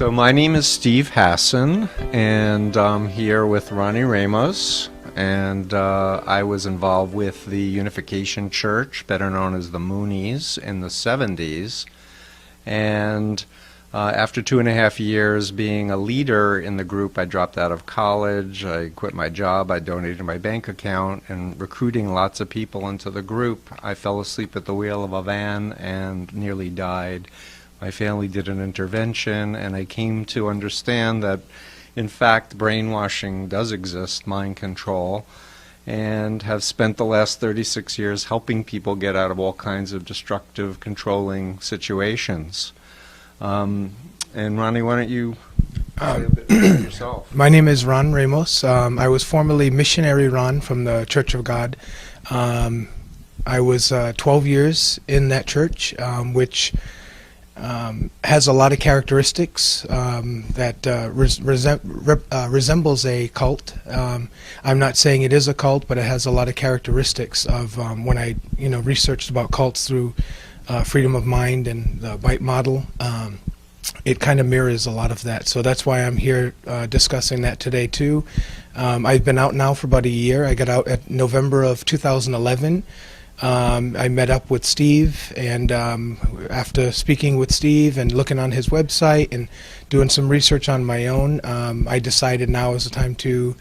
So my name is Steve Hassan, and I'm here with Ronnie Ramos, and I was involved with the Unification Church, better known as the Moonies, in the 70s. And after 2.5 years being a leader in the group, I dropped out of college, I quit my job, I donated my bank account, and recruiting lots of people into the group, I fell asleep at the wheel of a van and nearly died. My family did an intervention, and I came to understand that, in fact, brainwashing does exist, mind control, and have spent the last 36 years helping people get out of all kinds of destructive, controlling situations. And Ronnie, why don't you say a bit about yourself? My name is Ron Ramos. I was formerly Missionary Ron from the Church of God. I was 12 years in that church, which has a lot of characteristics that resembles a cult. I'm not saying it is a cult, but it has a lot of characteristics of when I researched about cults through freedom of mind and the BITE model. It kind of mirrors a lot of that. So that's why I'm here discussing that today too. I've been out now for about a year. I got out at November of 2011. I met up with Steve, and after speaking with Steve and looking on his website and doing some research on my own, I decided now is the time to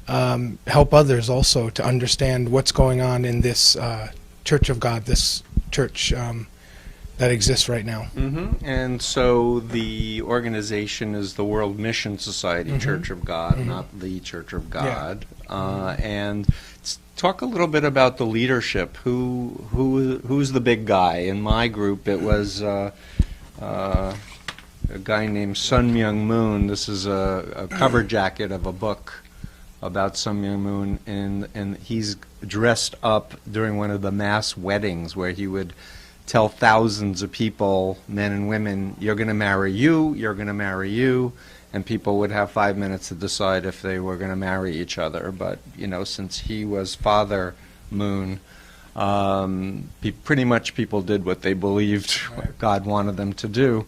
help others also to understand what's going on in this Church of God, this church that exists right now. Mm-hmm. And so the organization is the World Mission Society, Mm-hmm. Church of God, Mm-hmm. not the Church of God. Yeah. And talk a little bit about the leadership. Who's the big guy? In my group, it was a guy named Sun Myung Moon. This is a cover jacket of a book about Sun Myung Moon, and he's dressed up during one of the mass weddings where he would tell thousands of people, men and women, you're going to marry you, you're going to marry you, and people would have 5 minutes to decide if they were going to marry each other. But, since he was Father Moon, pretty much people did what they believed God wanted them to do.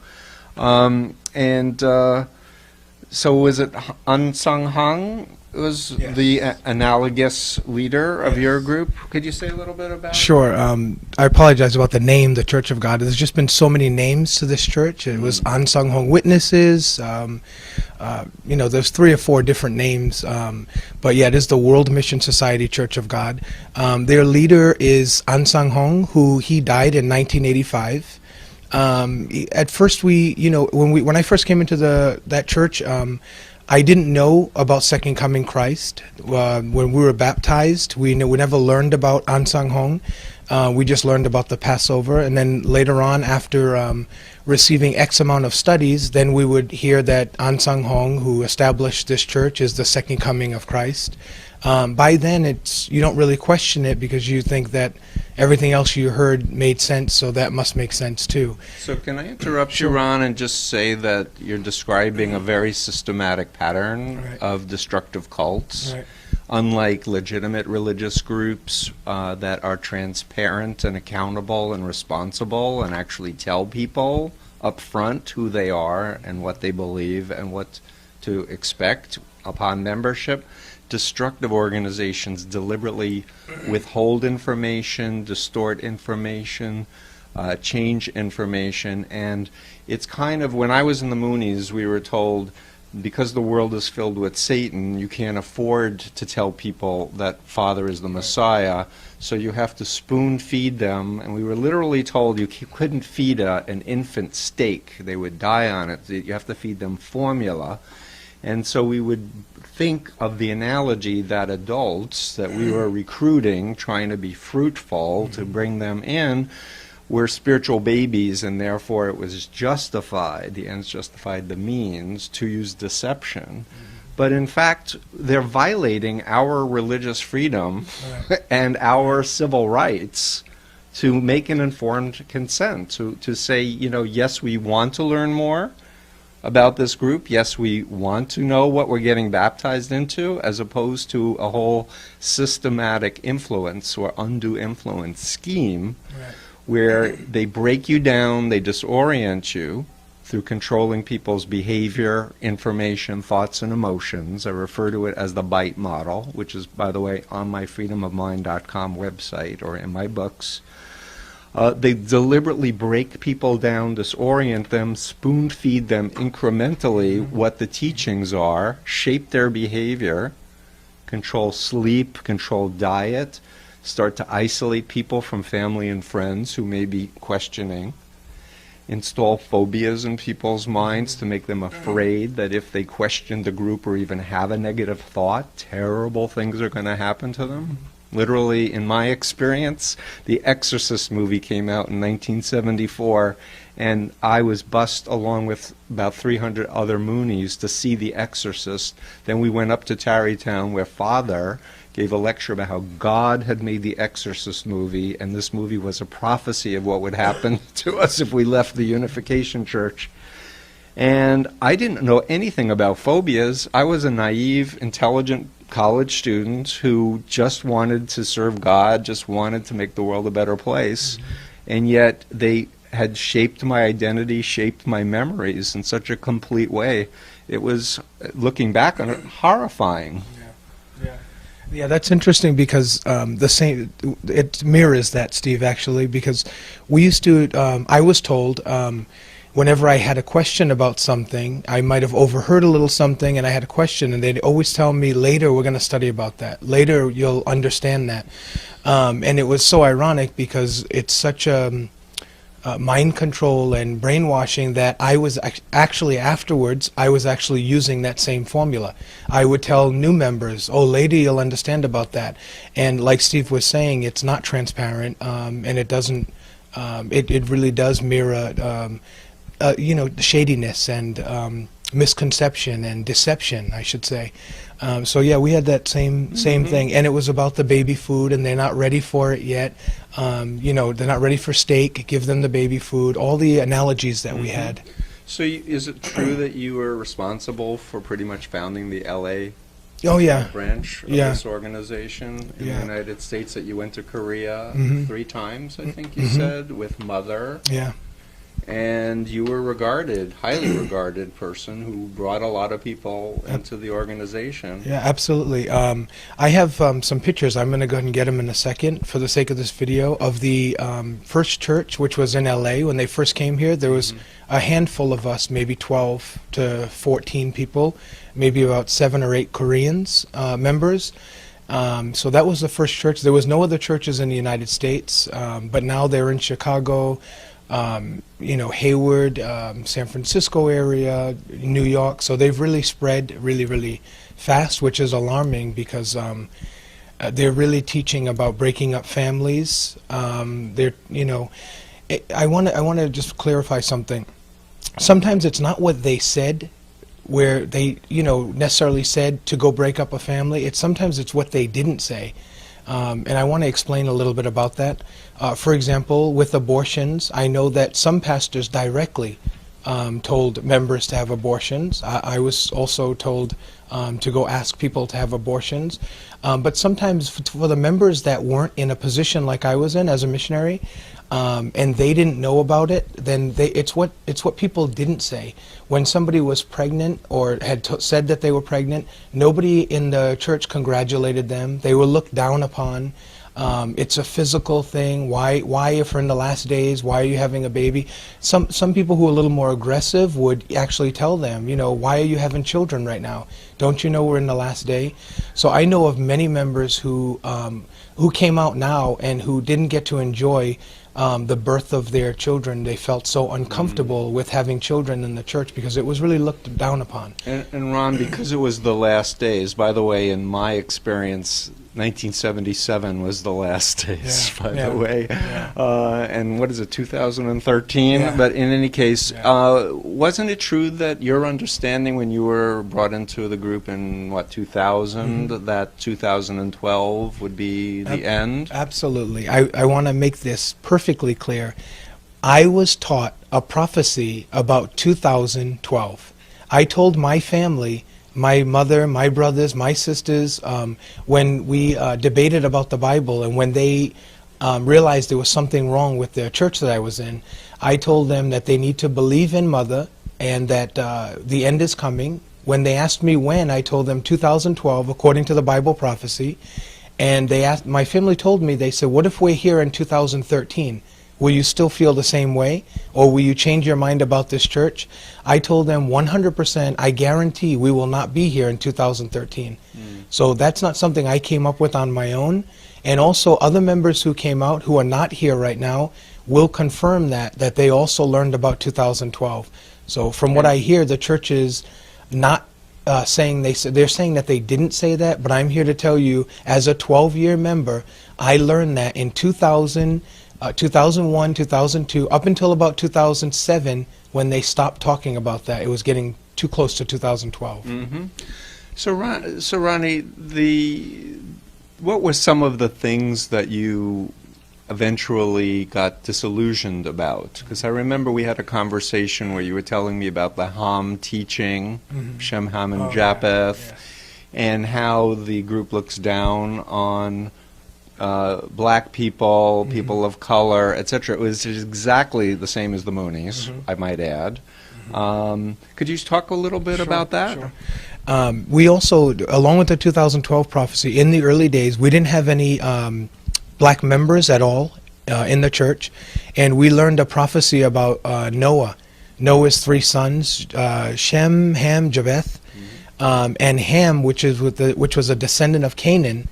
So was it An Sung Hong was Yes. the analogous leader of your group? Could you say a little bit about it? Sure. I apologize about the name, the Church of God. There's just been so many names to this church. It was An Sung Hong Witnesses. There's 3 or 4 different names. But yeah, it is the World Mission Society Church of God. Their leader is An Sung Hong, he died in 1985. At first, when I first came into that church, I didn't know about Second Coming Christ. When we were baptized, we never learned about An Sung Hong. We just learned about the Passover, and then later on, after receiving X amount of studies, then we would hear that An Sung Hong, who established this church, is the Second Coming of Christ. By then, you don't really question it because you think that everything else you heard made sense, so that must make sense too. So can I interrupt you, Ron, and just say that you're describing a very systematic pattern of destructive cults, unlike legitimate religious groups that are transparent and accountable and responsible and actually tell people up front who they are and what they believe and what to expect upon membership. Destructive organizations deliberately withhold information, distort information, change information, and it's kind of, when I was in the Moonies, we were told, because the world is filled with Satan, you can't afford to tell people that Father is the Messiah, so you have to spoon feed them, and we were literally told you couldn't feed an infant steak, they would die on it, you have to feed them formula. And so we would think of the analogy that adults that we were recruiting, trying to be fruitful, to bring them in, were spiritual babies, and therefore it was justified, the ends justified the means, to use deception. But in fact, they're violating our religious freedom and our civil rights to make an informed consent, to say, yes, we want to learn more about this group. Yes, we want to know what we're getting baptized into, as opposed to a whole systematic influence or undue influence scheme where they break you down, they disorient you, through controlling people's behavior, information, thoughts, and emotions. I refer to it as the BITE model, which is, by the way, on my freedomofmind.com website or in my books. They deliberately break people down, disorient them, spoon-feed them incrementally what the teachings are, shape their behavior, control sleep, control diet, start to isolate people from family and friends who may be questioning, install phobias in people's minds to make them afraid that if they question the group or even have a negative thought, terrible things are going to happen to them. Literally, in my experience, the Exorcist movie came out in 1974, and I was bussed along with about 300 other Moonies to see The Exorcist. Then we went up to Tarrytown, where Father gave a lecture about how God had made the Exorcist movie, and this movie was a prophecy of what would happen to us if we left the Unification Church. And I didn't know anything about phobias. I was a naive, intelligent college student who just wanted to serve God, just wanted to make the world a better place. And yet they had shaped my identity, shaped my memories in such a complete way. It was, looking back on it, horrifying. Yeah, that's interesting because it mirrors that, Steve, actually, because we used to, I was told, whenever I had a question about something, I might have overheard a little something and I had a question, and they'd always tell me, later we're going to study about that. Later you'll understand that. And it was so ironic because it's such a mind control and brainwashing that I was actually afterwards, I was actually using that same formula. I would tell new members, oh, later you'll understand about that. And like Steve was saying, it's not transparent, and it doesn't, it really does mirror, shadiness and misconception and deception, I should say. So yeah, we had that same thing, and it was about the baby food, and they're not ready for it yet. They're not ready for steak. Give them the baby food. All the analogies that we had. So is it true that you were responsible for pretty much founding the LA branch of this organization in the United States, that you went to Korea 3 times, I think you said, with Mother? Yeah. And you were regarded, highly regarded person who brought a lot of people into the organization. Yeah, absolutely. I have some pictures. I'm going to go ahead and get them in a second for the sake of this video, of the first church, which was in LA. When they first came here, there was a handful of us, maybe 12 to 14 people, maybe about 7 or 8 Koreans members. So that was the first church. There was no other churches in the United States, but now they're in Chicago, Hayward, San Francisco area, New York. So they've really spread really, really fast, which is alarming because they're really teaching about breaking up families. I want to just clarify something. Sometimes it's not what they said, where they, necessarily said to go break up a family. Sometimes it's what they didn't say. And I want to explain a little bit about that. For example, with abortions, I know that some pastors directly told members to have abortions. I was also told to go ask people to have abortions. But sometimes for the members that weren't in a position like I was in as a missionary, and they didn't know about it, then it's what people didn't say. When somebody was pregnant or had said that they were pregnant, nobody in the church congratulated them. They were looked down upon. It's a physical thing. Why, if we're in the last days, why are you having a baby? Some people who are a little more aggressive would actually tell them, why are you having children right now? Don't you know we're in the last day? So I know of many members who came out now and who didn't get to enjoy the birth of their children. They felt so uncomfortable with having children in the church because it was really looked down upon. And Ron, because it was the last days, by the way, in my experience, 1977 was the last days, by the way. Yeah. And what is it, 2013? Yeah. But in any case, wasn't it true that your understanding when you were brought into the group in, 2000, that 2012 would be the end? Absolutely. I want to make this perfectly clear. I was taught a prophecy about 2012. I told my family, my mother, my brothers, my sisters, when we debated about the Bible and when they realized there was something wrong with the church that I was in, I told them that they need to believe in Mother and that the end is coming. When they asked me when, I told them 2012, according to the Bible prophecy. And they asked, my family told me, they said, what if we're here in 2013? Will you still feel the same way? Or will you change your mind about this church? I told them 100%, I guarantee we will not be here in 2013. So that's not something I came up with on my own. And also other members who came out who are not here right now will confirm that they also learned about 2012. So from what I hear, the church is not saying, they're saying that they didn't say that, but I'm here to tell you, as a 12-year member, I learned that in 2000, 2001, 2002, up until about 2007, when they stopped talking about that. It was getting too close to 2012. Mm-hmm. So Ronnie, what were some of the things that you eventually got disillusioned about? Because I remember we had a conversation where you were telling me about the Ham teaching, Shem, Ham, and Japheth, and how the group looks down on black people, people of color, etc. It was exactly the same as the Moonies, I might add. Could you talk a little bit about that? Sure. We also, along with the 2012 prophecy, in the early days, we didn't have any black members at all in the church, and we learned a prophecy about Noah. Noah's three sons, Shem, Ham, Japheth, and Ham, which was a descendant of Canaan,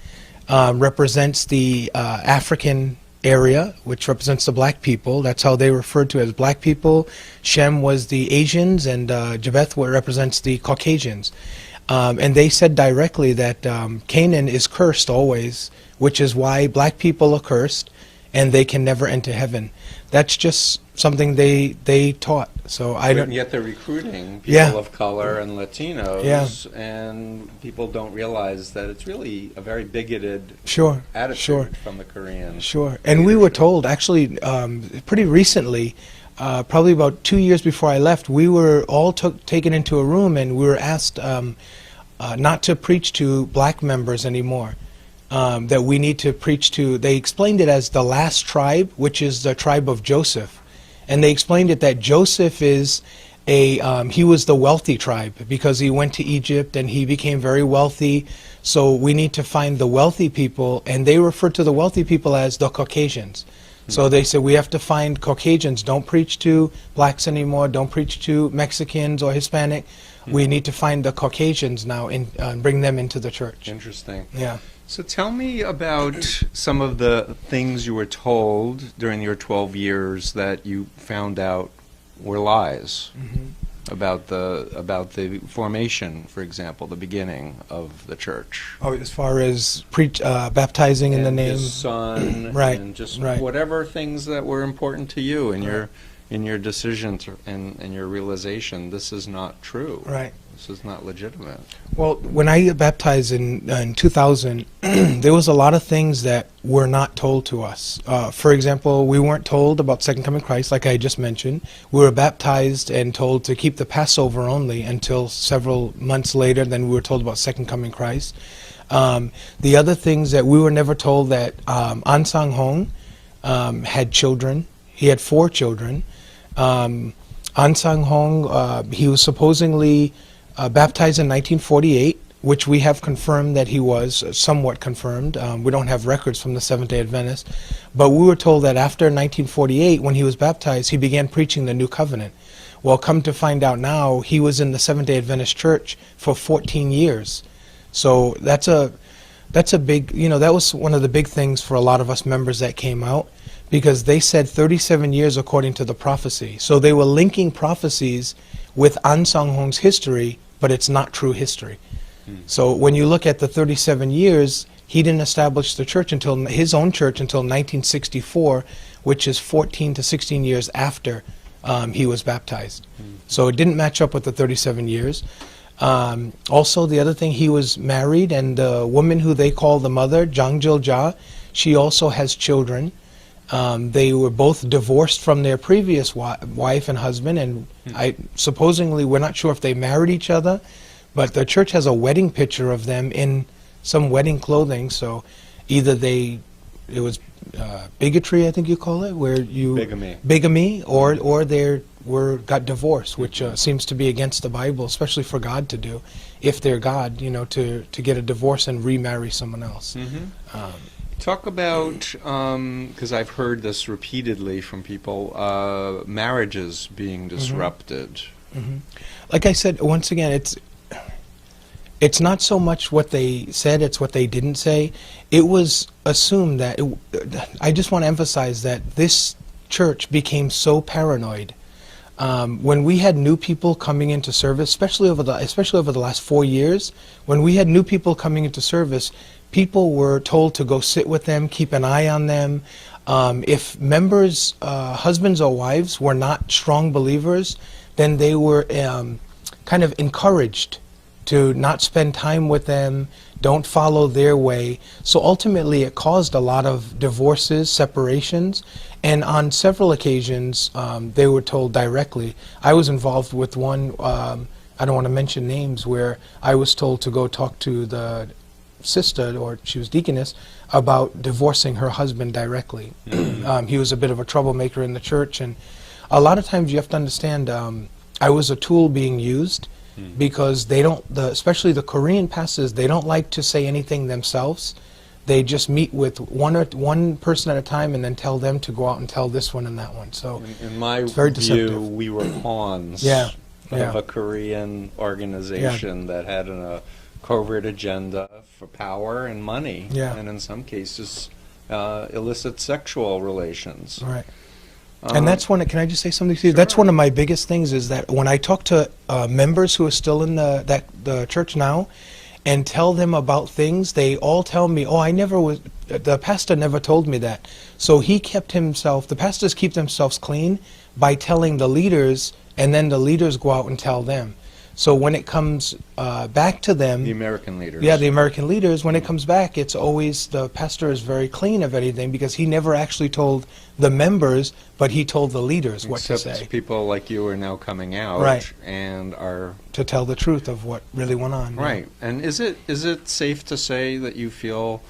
represents the African area, which represents the black people. That's how they referred to as black people. Shem was the Asians, and Japheth represents the Caucasians. And they said directly that Canaan is cursed always, which is why black people are cursed, and they can never enter heaven. That's just something they taught. So I don't. And yet they're recruiting people of color and Latinos, and people don't realize that it's really a very bigoted attitude from the Koreans. Sure. And we were told, actually, pretty recently, probably about 2 years before I left, we were all taken into a room, and we were asked not to preach to black members anymore. That we need to preach to, they explained it as the last tribe, which is the tribe of Joseph. And they explained it that Joseph is he was the wealthy tribe because he went to Egypt and he became very wealthy. So we need to find the wealthy people, and they refer to the wealthy people as the Caucasians. So they said we have to find Caucasians. Don't preach to blacks anymore. Don't preach to Mexicans or Hispanic. We need to find the Caucasians now and bring them into the church. Interesting. Yeah. So tell me about some of the things you were told during your 12 years that you found out were lies about the formation, for example, the beginning of the church. Oh, as far as baptizing in the name, His son, right, and just right. whatever things that were important to you in your decisions and your realization. This is not true. Right. This is not legitimate. Well, when I got baptized in 2000, there was a lot of things that were not told to us. For example, we weren't told about Second Coming Christ, like I just mentioned. We were baptized and told to keep the Passover only until several months later. Then we were told about Second Coming Christ. The other things that we were never told that An Sang Hong had children. He had 4 children. An Sang Hong, he was supposedly baptized in 1948, which we have confirmed that he was, somewhat confirmed. We don't have records from the Seventh-day Adventists. But we were told that after 1948, when he was baptized, he began preaching the New Covenant. Well, come to find out now, he was in the Seventh-day Adventist Church for 14 years. So that's a big, that was one of the big things for a lot of us members that came out, because they said 37 years according to the prophecy. So they were linking prophecies with An Sang Hong's history, but it's not true history. So when you look at the 37 years, he didn't establish the church his own church until 1964, which is 14 to 16 years after he was baptized. So it didn't match up with the 37 years. Also, the other thing, he was married, and the woman who they call the mother, Jang Jil Ja, she also has children. They were both divorced from their previous wife and husband, and supposedly, we're not sure if they married each other, but the church has a wedding picture of them in some wedding clothing. So either it was bigotry, I think you call it, where you bigamy, or they're got divorced, which seems to be against the Bible, especially for God to do, if they're God, to get a divorce and remarry someone else. Talk about, because I've heard this repeatedly from people, marriages being disrupted. Like I said, once again, it's not so much what they said, it's what they didn't say. It was assumed that, I just want to emphasize that this church became so paranoid. When we had new people coming into service, especially over the last 4 years, when we had new people coming into service, people were told to go sit with them, keep an eye on them. If members, husbands or wives, were not strong believers, then they were kind of encouraged to not spend time with them, don't follow their way. So ultimately it caused a lot of divorces, separations, and on several occasions they were told directly. I was involved with one, I don't want to mention names, where I was told to go talk to the sister, or she was deaconess, about divorcing her husband directly. He was a bit of a troublemaker in the church, and a lot of times you have to understand, I was a tool being used, because they don't, especially the Korean pastors, they don't like to say anything themselves. They just meet with one person at a time and then tell them to go out and tell this one and that one. So in my it's very view, deceptive. we were pawns of a Korean organization that had a covert agenda for power and money, and in some cases illicit sexual relations. Right. And that's one. Can I just say something to you? Sure. That's one of my biggest things, is that when I talk to members who are still in the church now, and tell them about things, they all tell me, "Oh, the pastor never told me that." So the pastors keep themselves clean by telling the leaders, and then the leaders go out and tell them. So when it comes back to them, the American leaders. Yeah, the American leaders, when it comes back, it's always the pastor is very clean of anything, because he never actually told the members, but he told the leaders what to say. Except people like you are now coming out and are to tell the truth of what really went on. Right. And is it safe to say that you feel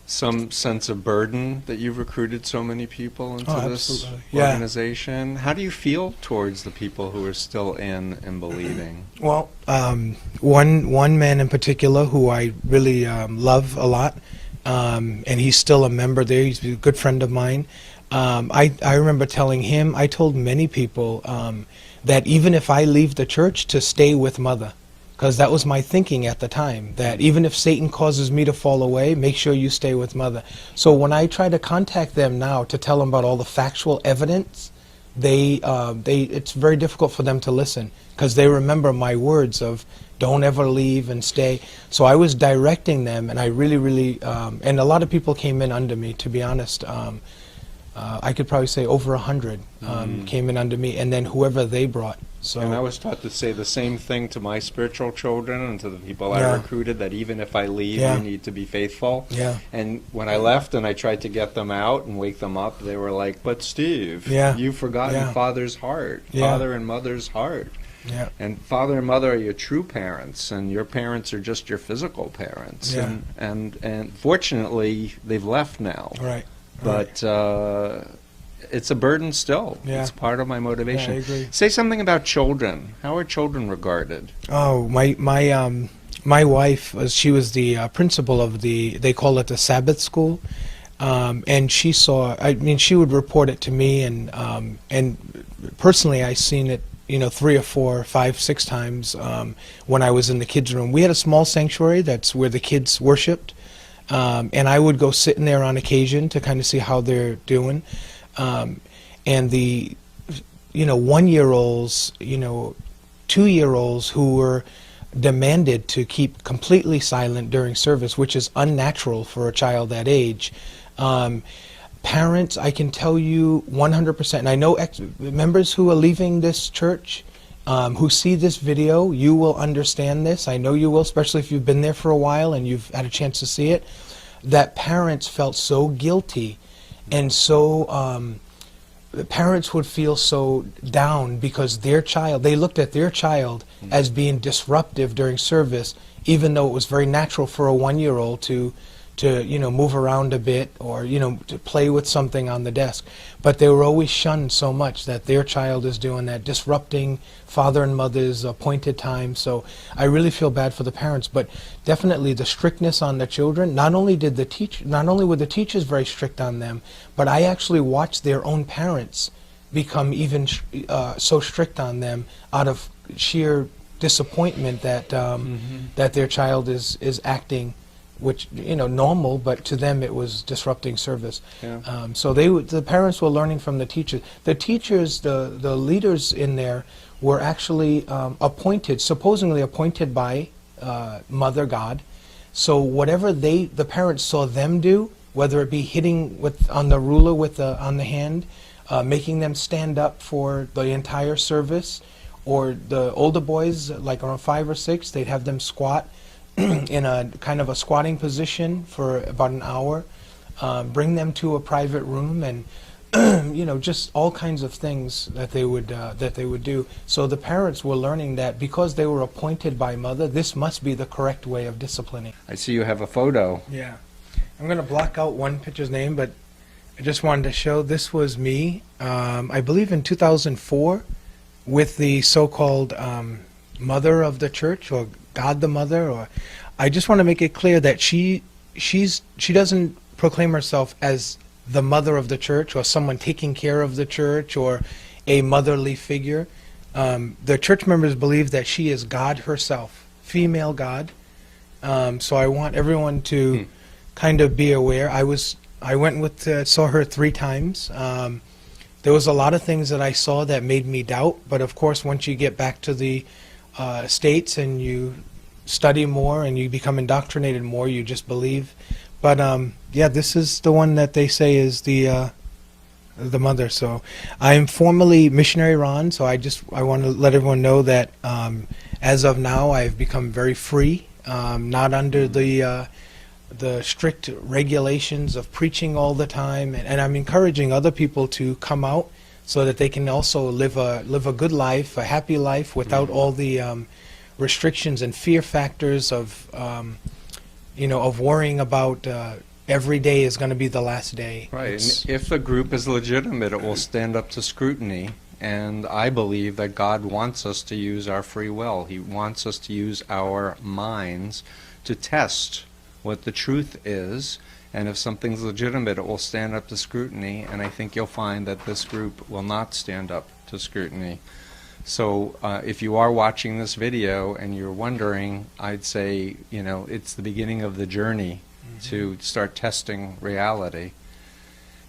some sense of burden that you've recruited so many people into this organization? How do you feel towards the people who are still in and believing? Well, one man in particular who I really love a lot, and he's still a member there. He's a good friend of mine. I remember telling him, I told many people that even if I leave the church, to stay with Mother. Because that was my thinking at the time, that even if Satan causes me to fall away, make sure you stay with Mother. So when I try to contact them now to tell them about all the factual evidence, it's very difficult for them to listen, because they remember my words of don't ever leave and stay. So I was directing them, and I really, and a lot of people came in under me, to be honest. I could probably say over 100 came in under me, and then whoever they brought. So, and I was taught to say the same thing to my spiritual children and to the people I recruited, that even if I leave, you need to be faithful. And when I left and I tried to get them out and wake them up, they were like, "But Steve, you've forgotten Father's heart, Father and Mother's heart. And Father and Mother are your true parents, and your parents are just your physical parents." And fortunately, they've left now. Right. But it's a burden still. It's part of my motivation. I agree. Say something about children. How are children regarded? Oh, my wife, she was the principal of they call it the Sabbath school, and she would report it to me, and personally I seen it 3 or 4, 5, 6 times when I was in the kids' room. We had a small sanctuary, that's where the kids worshipped. And I would go sit in there on occasion to kind of see how they're doing. And the, 1-year-olds, 2-year-olds who were demanded to keep completely silent during service, which is unnatural for a child that age. Parents, I can tell you 100%, and I know members who are leaving this church, who see this video, you will understand this. I know you will, especially if you've been there for a while and you've had a chance to see it, that parents felt so guilty, and so parents would feel so down because they looked at their child as being disruptive during service, even though it was very natural for a 1-year-old to to, move around a bit or, to play with something on the desk. But they were always shunned so much that their child is doing that, disrupting father and mother's appointed time. So I really feel bad for the parents, but definitely the strictness on the children. Not only were the teachers very strict on them, but I actually watched their own parents become even so strict on them out of sheer disappointment that that their child is acting, which normal, but to them it was disrupting service. Yeah. So the parents were learning from the teachers. The teachers, the leaders in there were actually supposedly appointed by Mother God. So whatever the parents saw them do, whether it be hitting on the ruler on the hand, making them stand up for the entire service, or the older boys, like around 5 or 6, they'd have them squat in a kind of a squatting position for about an hour, bring them to a private room, and just all kinds of things that they would do. So the parents were learning that because they were appointed by Mother, this must be the correct way of disciplining. I see you have a photo. Yeah, I'm going to block out one picture's name, but I just wanted to show this was me. I believe in 2004, with the so-called mother of the church, or God the Mother, or I just want to make it clear that she doesn't proclaim herself as the mother of the church or someone taking care of the church or a motherly figure. The church members believe that she is God herself, female God. So I want everyone to kind of be aware. I went saw her 3 times. There was a lot of things that I saw that made me doubt, but of course once you get back to the States and you study more and you become indoctrinated more, you just believe. But yeah, this is the one that they say is the mother. So I am formally Missionary Ron, so I want to let everyone know that as of now I've become very free, not under the strict regulations of preaching all the time, and I'm encouraging other people to come out so that they can also live a good life, a happy life, without all the restrictions and fear factors of worrying about every day is going to be the last day. Right. And if the group is legitimate, it will stand up to scrutiny. And I believe that God wants us to use our free will. He wants us to use our minds to test what the truth is, and if something's legitimate, it will stand up to scrutiny, and I think you'll find that this group will not stand up to scrutiny. So if you are watching this video and you're wondering, I'd say, it's the beginning of the journey to start testing reality.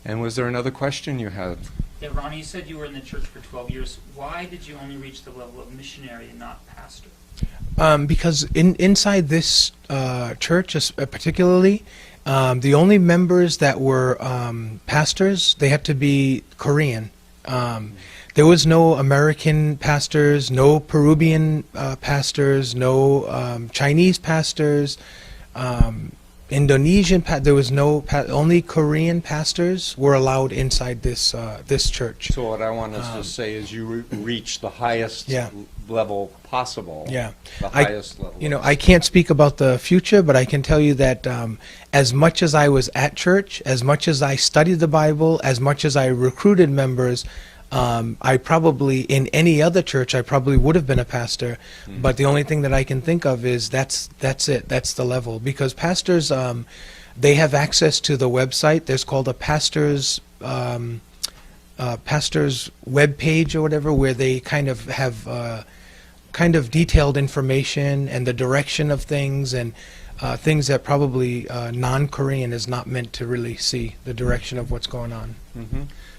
And was there another question you had? Yeah, Ronnie, you said you were in the church for 12 years. Why did you only reach the level of missionary and not pastor? Because inside this church, particularly, the only members that were pastors, they had to be Korean. There was no American pastors, no Peruvian pastors, no Chinese pastors, Indonesian. There was only Korean pastors were allowed inside this church. So what I want us to say is you reach the highest level possible. Yeah, the highest level. I can't speak about the future, but I can tell you that as much as I was at church, as much as I studied the Bible, as much as I recruited members, I probably, in any other church, I probably would have been a pastor. But the only thing that I can think of is that's it. That's the level. Because pastors, they have access to the website. There's called a pastor's web page or whatever, where they kind of have kind of detailed information and the direction of things, and things that probably non-Korean is not meant to really see the direction of what's going on.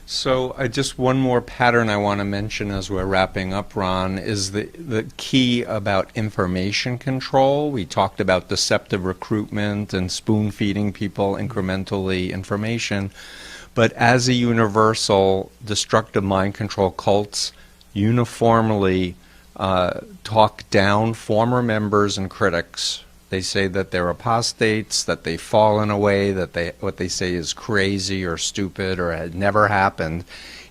So just one more pattern I want to mention as we're wrapping up, Ron, is the key about information control. We talked about deceptive recruitment and spoon-feeding people incrementally information. But as a universal, destructive mind control cults uniformly talk down former members and critics They say that they're apostates, that they've fallen away, that what they say is crazy or stupid or had never happened.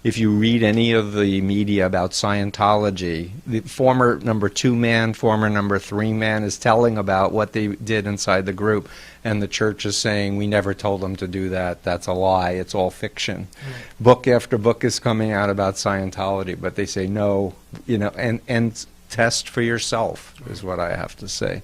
If you read any of the media about Scientology, the former number 2 man, former number 3 man is telling about what they did inside the group, and the church is saying, we never told them to do that, that's a lie, it's all fiction. Book after book is coming out about Scientology, but they say no, and test for yourself is what I have to say.